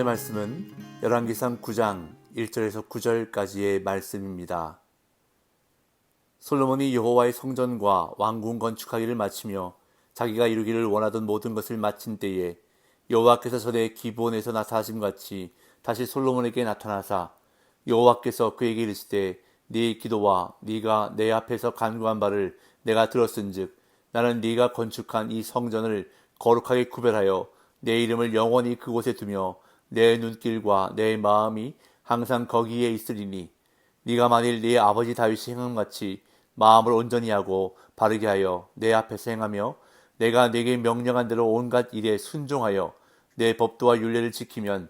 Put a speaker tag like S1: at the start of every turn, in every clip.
S1: 말씀은 열왕기상 9장 1절에서 9절까지의 말씀입니다. 솔로몬이 여호와의 성전과 왕궁 건축하기를 마치며 자기가 이루기를 원하던 모든 것을 마친 때에 여호와께서 전에 기브온에서 나타나심 같이 다시 솔로몬에게 나타나사 여호와께서 그에게 이르시되 네 기도와 네가 내 앞에서 간구한 바를 내가 들었은즉 나는 네가 건축한 이 성전을 거룩하게 구별하여 내 이름을 영원히 그곳에 두며 내 눈길과 내 마음이 항상 거기에 있으리니 네가 만일 네 아버지 다윗이 행함같이 마음을 온전히 하고 바르게 하여 내 앞에서 행하며 내가 네게 명령한 대로 온갖 일에 순종하여 내 법도와 율례를 지키면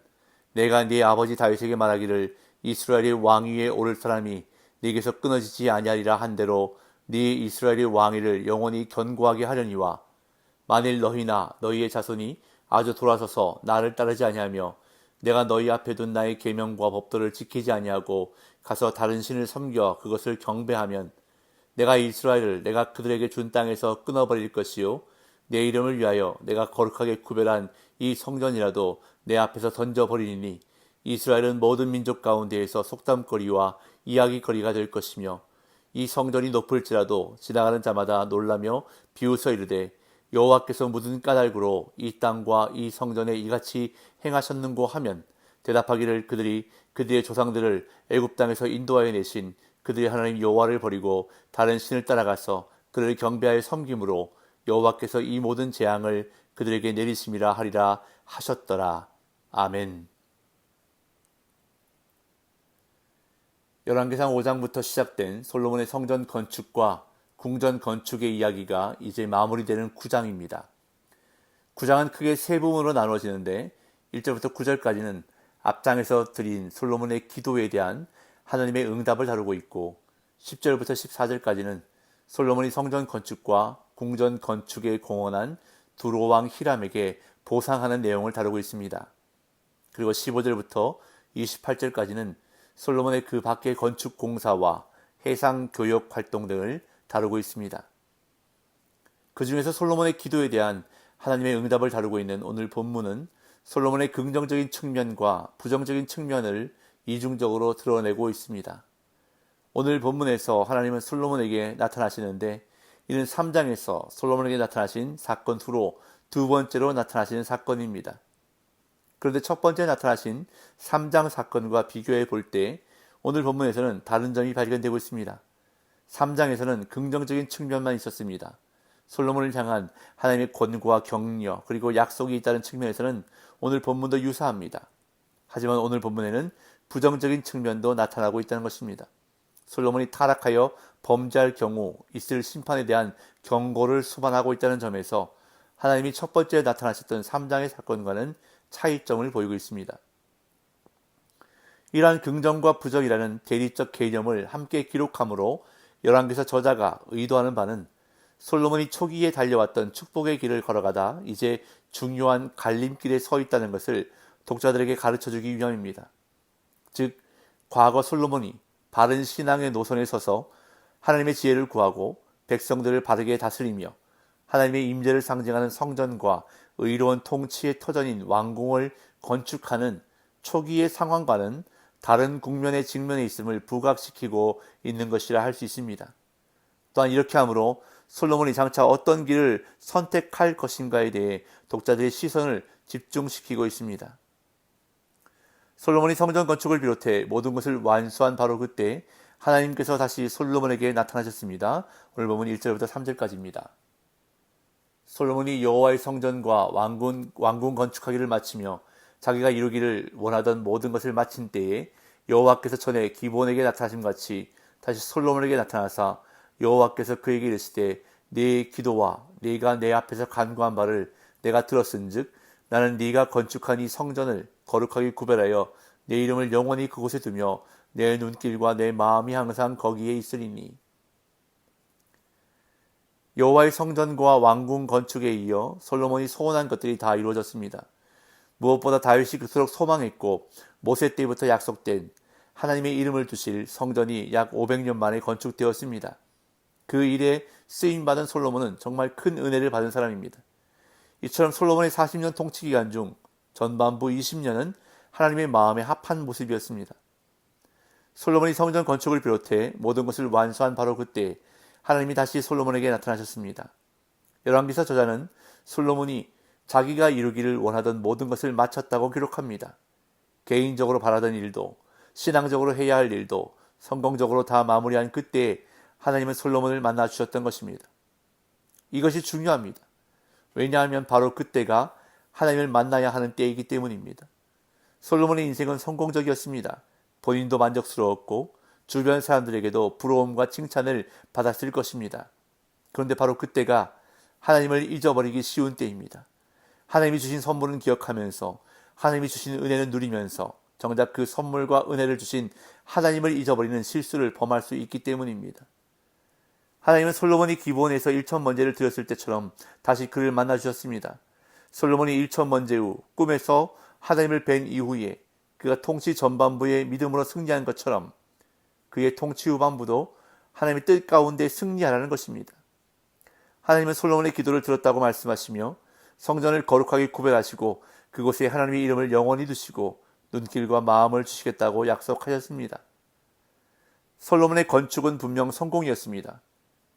S1: 내가 네 아버지 다윗에게 말하기를 이스라엘의 왕 위에 오를 사람이 네게서 끊어지지 아니하리라 한 대로 네 이스라엘의 왕위를 영원히 견고하게 하려니와 만일 너희나 너희의 자손이 아주 돌아서서 나를 따르지 아니하며 내가 너희 앞에 둔 나의 계명과 법도를 지키지 아니하고 가서 다른 신을 섬겨 그것을 경배하면 내가 이스라엘을 내가 그들에게 준 땅에서 끊어버릴 것이요 내 이름을 위하여 내가 거룩하게 구별한 이 성전이라도 내 앞에서 던져버리니 이스라엘은 모든 민족 가운데에서 속담거리와 이야기거리가 될 것이며 이 성전이 높을지라도 지나가는 자마다 놀라며 비웃어 이르되 여호와께서 묻은 까닭으로 이 땅과 이 성전에 이같이 행하셨는고 하면 대답하기를 그들이 그들의 조상들을 애굽 땅에서 인도하여 내신 그들의 하나님 여호와를 버리고 다른 신을 따라가서 그를 경배하여 섬김으로 여호와께서 이 모든 재앙을 그들에게 내리심이라 하리라 하셨더라. 아멘. 열왕기상 5장부터 시작된 솔로몬의 성전 건축과 궁전 건축의 이야기가 이제 마무리되는 9장입니다. 9장은 크게 세 부분으로 나누어지는데 1절부터 9절까지는 앞장에서 드린 솔로몬의 기도에 대한 하나님의 응답을 다루고 있고 10절부터 14절까지는 솔로몬이 성전 건축과 궁전 건축에 공헌한 두로왕 히람에게 보상하는 내용을 다루고 있습니다. 그리고 15절부터 28절까지는 솔로몬의 그 밖의 건축 공사와 해상 교역 활동 등을 다루고 있습니다. 그 중에서 솔로몬의 기도에 대한 하나님의 응답을 다루고 있는 오늘 본문은 솔로몬의 긍정적인 측면과 부정적인 측면을 이중적으로 드러내고 있습니다. 오늘 본문에서 하나님은 솔로몬에게 나타나시는데 이는 3장에서 솔로몬에게 나타나신 사건 후로 두 번째로 나타나시는 사건입니다. 그런데 첫 번째 나타나신 3장 사건과 비교해 볼 때 오늘 본문에서는 다른 점이 발견되고 있습니다. 3장에서는 긍정적인 측면만 있었습니다. 솔로몬을 향한 하나님의 권고와 격려 그리고 약속이 있다는 측면에서는 오늘 본문도 유사합니다. 하지만 오늘 본문에는 부정적인 측면도 나타나고 있다는 것입니다. 솔로몬이 타락하여 범죄할 경우 있을 심판에 대한 경고를 수반하고 있다는 점에서 하나님이 첫 번째 나타나셨던 3장의 사건과는 차이점을 보이고 있습니다. 이러한 긍정과 부정이라는 대리적 개념을 함께 기록함으로 열왕기서 저자가 의도하는 바는 솔로몬이 초기에 달려왔던 축복의 길을 걸어가다 이제 중요한 갈림길에 서 있다는 것을 독자들에게 가르쳐주기 위함입니다. 즉 과거 솔로몬이 바른 신앙의 노선에 서서 하나님의 지혜를 구하고 백성들을 바르게 다스리며 하나님의 임재를 상징하는 성전과 의로운 통치의 터전인 왕궁을 건축하는 초기의 상황과는 다른 국면의 직면에 있음을 부각시키고 있는 것이라 할 수 있습니다. 또한 이렇게 함으로 솔로몬이 장차 어떤 길을 선택할 것인가에 대해 독자들의 시선을 집중시키고 있습니다. 솔로몬이 성전 건축을 비롯해 모든 것을 완수한 바로 그때 하나님께서 다시 솔로몬에게 나타나셨습니다. 오늘 본문 1절부터 3절까지입니다. 솔로몬이 여호와의 성전과 왕궁 건축하기를 마치며 자기가 이루기를 원하던 모든 것을 마친 때에 여호와께서 전에 기브온에게 나타나심 같이 다시 솔로몬에게 나타나사 여호와께서 그에게 이르시되 네 기도와 네가 내 앞에서 간구한 바를 내가 들었은즉 나는 네가 건축한 이 성전을 거룩하게 구별하여 내 이름을 영원히 그곳에 두며 내 눈길과 내 마음이 항상 거기에 있으리니. 여호와의 성전과 왕궁 건축에 이어 솔로몬이 소원한 것들이 다 이루어졌습니다. 무엇보다 다윗이 그토록 소망했고 모세 때부터 약속된 하나님의 이름을 두실 성전이 약 500년 만에 건축되었습니다. 그 일에 쓰임받은 솔로몬은 정말 큰 은혜를 받은 사람입니다. 이처럼 솔로몬의 40년 통치 기간 중 전반부 20년은 하나님의 마음에 합한 모습이었습니다. 솔로몬이 성전 건축을 비롯해 모든 것을 완수한 바로 그때 하나님이 다시 솔로몬에게 나타나셨습니다. 열왕기서 저자는 솔로몬이 자기가 이루기를 원하던 모든 것을 마쳤다고 기록합니다. 개인적으로 바라던 일도 신앙적으로 해야 할 일도 성공적으로 다 마무리한 그때에 하나님은 솔로몬을 만나 주셨던 것입니다. 이것이 중요합니다. 왜냐하면 바로 그때가 하나님을 만나야 하는 때이기 때문입니다. 솔로몬의 인생은 성공적이었습니다. 본인도 만족스러웠고 주변 사람들에게도 부러움과 칭찬을 받았을 것입니다. 그런데 바로 그때가 하나님을 잊어버리기 쉬운 때입니다. 하나님이 주신 선물은 기억하면서 하나님이 주신 은혜는 누리면서 정작 그 선물과 은혜를 주신 하나님을 잊어버리는 실수를 범할 수 있기 때문입니다. 하나님은 솔로몬이 기브온에서 1천 번제를 드렸을 때처럼 다시 그를 만나 주셨습니다. 솔로몬이 1천 번제 후 꿈에서 하나님을 뵌 이후에 그가 통치 전반부의 믿음으로 승리한 것처럼 그의 통치 후반부도 하나님의 뜻 가운데 승리하라는 것입니다. 하나님은 솔로몬의 기도를 들었다고 말씀하시며 성전을 거룩하게 구별하시고 그곳에 하나님의 이름을 영원히 두시고 눈길과 마음을 주시겠다고 약속하셨습니다. 솔로몬의 건축은 분명 성공이었습니다.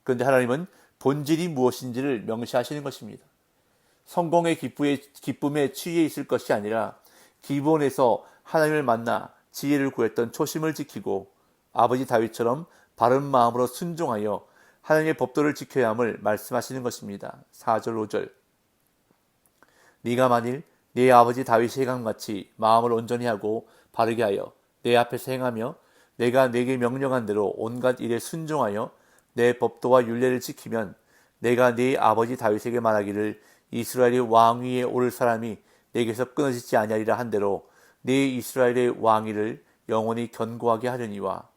S1: 그런데 하나님은 본질이 무엇인지를 명시하시는 것입니다. 성공의 기쁨에 취해 있을 것이 아니라 기브온에서 하나님을 만나 지혜를 구했던 초심을 지키고 아버지 다윗처럼 바른 마음으로 순종하여 하나님의 법도를 지켜야 함을 말씀하시는 것입니다. 4절 5절 네가 만일 네 아버지 다윗의 행함같이 마음을 온전히 하고 바르게 하여 내 앞에서 행하며 내가 네게 명령한 대로 온갖 일에 순종하여 내 법도와 율례를 지키면 내가 네 아버지 다윗에게 말하기를 이스라엘의 왕위에 오를 사람이 내게서 끊어지지 아니하리라 한 대로 네 이스라엘의 왕위를 영원히 견고하게 하려니와.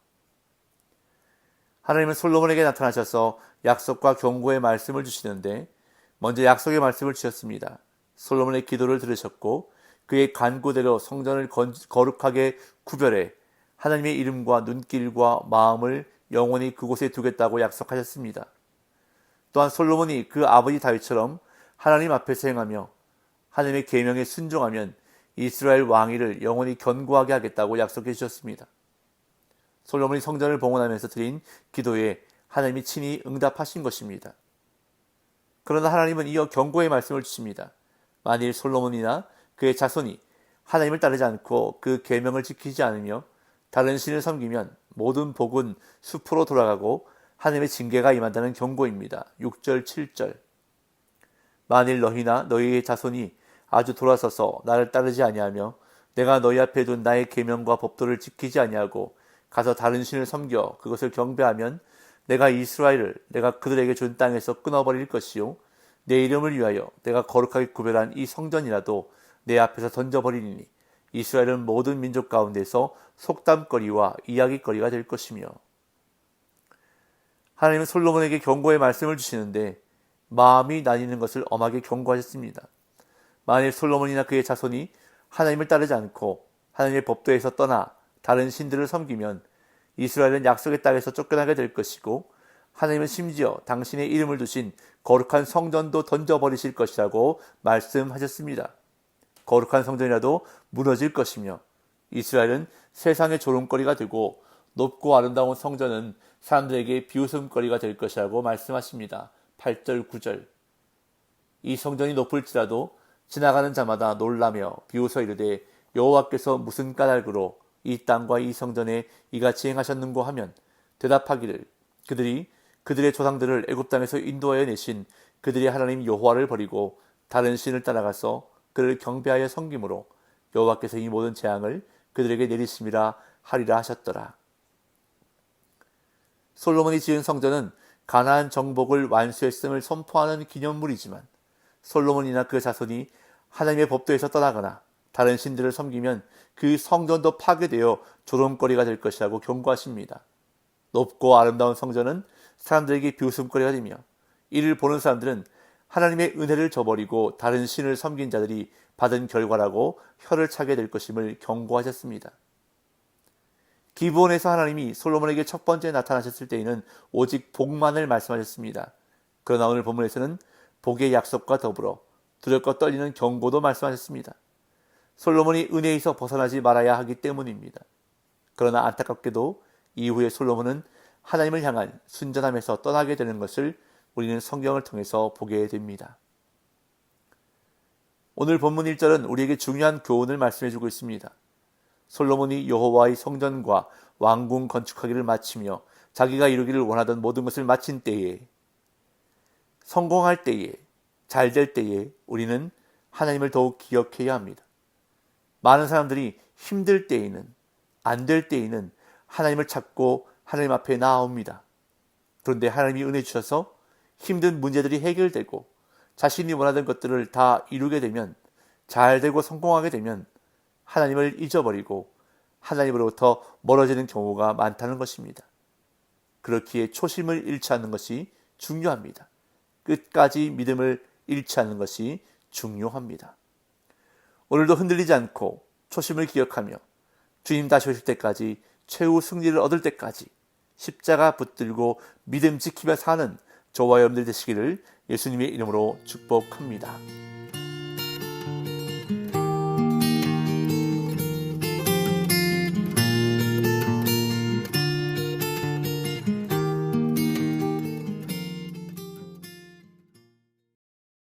S1: 하나님은 솔로몬에게 나타나셔서 약속과 경고의 말씀을 주시는데 먼저 약속의 말씀을 주셨습니다. 솔로몬의 기도를 들으셨고 그의 간구대로 성전을 거룩하게 구별해 하나님의 이름과 눈길과 마음을 영원히 그곳에 두겠다고 약속하셨습니다. 또한 솔로몬이 그 아버지 다윗처럼 하나님 앞에서 행하며 하나님의 계명에 순종하면 이스라엘 왕위를 영원히 견고하게 하겠다고 약속해 주셨습니다. 솔로몬이 성전을 봉헌하면서 드린 기도에 하나님이 친히 응답하신 것입니다. 그러나 하나님은 이어 경고의 말씀을 주십니다. 만일 솔로몬이나 그의 자손이 하나님을 따르지 않고 그 계명을 지키지 않으며 다른 신을 섬기면 모든 복은 숲으로 돌아가고 하나님의 징계가 임한다는 경고입니다. 6절 7절 만일 너희나 너희의 자손이 아주 돌아서서 나를 따르지 아니하며 내가 너희 앞에 둔 나의 계명과 법도를 지키지 아니하고 가서 다른 신을 섬겨 그것을 경배하면 내가 이스라엘을 내가 그들에게 준 땅에서 끊어버릴 것이요 내 이름을 위하여 내가 거룩하게 구별한 이 성전이라도 내 앞에서 던져버리니 이스라엘은 모든 민족 가운데서 속담거리와 이야기거리가 될 것이며. 하나님은 솔로몬에게 경고의 말씀을 주시는데 마음이 나뉘는 것을 엄하게 경고하셨습니다. 만일 솔로몬이나 그의 자손이 하나님을 따르지 않고 하나님의 법도에서 떠나 다른 신들을 섬기면 이스라엘은 약속의 땅에서 쫓겨나게 될 것이고 하나님은 심지어 당신의 이름을 두신 거룩한 성전도 던져버리실 것이라고 말씀하셨습니다. 거룩한 성전이라도 무너질 것이며 이스라엘은 세상의 조롱거리가 되고 높고 아름다운 성전은 사람들에게 비웃음거리가 될 것이라고 말씀하십니다. 8절 9절 이 성전이 높을지라도 지나가는 자마다 놀라며 비웃어 이르되 여호와께서 무슨 까닭으로 이 땅과 이 성전에 이같이 행하셨는고 하면 대답하기를 그들이 그들의 조상들을 애굽 땅에서 인도하여 내신 그들의 하나님 여호와를 버리고 다른 신을 따라가서 그를 경배하여 섬김으로 여호와께서 이 모든 재앙을 그들에게 내리심이라 하리라 하셨더라. 솔로몬이 지은 성전은 가나안 정복을 완수했음을 선포하는 기념물이지만 솔로몬이나 그 자손이 하나님의 법도에서 떠나거나 다른 신들을 섬기면 그 성전도 파괴되어 조롱거리가 될 것이라고 경고하십니다. 높고 아름다운 성전은 사람들에게 비웃음거리가 되며 이를 보는 사람들은 하나님의 은혜를 저버리고 다른 신을 섬긴 자들이 받은 결과라고 혀를 차게 될 것임을 경고하셨습니다. 기브온에서 하나님이 솔로몬에게 첫 번째 나타나셨을 때에는 오직 복만을 말씀하셨습니다. 그러나 오늘 본문에서는 복의 약속과 더불어 두렵고 떨리는 경고도 말씀하셨습니다. 솔로몬이 은혜에서 벗어나지 말아야 하기 때문입니다. 그러나 안타깝게도 이후에 솔로몬은 하나님을 향한 순전함에서 떠나게 되는 것을 우리는 성경을 통해서 보게 됩니다. 오늘 본문 1절은 우리에게 중요한 교훈을 말씀해주고 있습니다. 솔로몬이 여호와의 성전과 왕궁 건축하기를 마치며 자기가 이루기를 원하던 모든 것을 마친 때에, 성공할 때에, 잘 될 때에 우리는 하나님을 더욱 기억해야 합니다. 많은 사람들이 힘들 때에는, 안 될 때에는 하나님을 찾고 하나님 앞에 나아옵니다. 그런데 하나님이 은혜 주셔서 힘든 문제들이 해결되고 자신이 원하던 것들을 다 이루게 되면, 잘 되고 성공하게 되면 하나님을 잊어버리고 하나님으로부터 멀어지는 경우가 많다는 것입니다. 그렇기에 초심을 잃지 않는 것이 중요합니다. 끝까지 믿음을 잃지 않는 것이 중요합니다. 오늘도 흔들리지 않고 초심을 기억하며 주님 다시 오실 때까지, 최후 승리를 얻을 때까지 십자가 붙들고 믿음 지키며 사는 저와 여러분들 되시기를 예수님의 이름으로 축복합니다.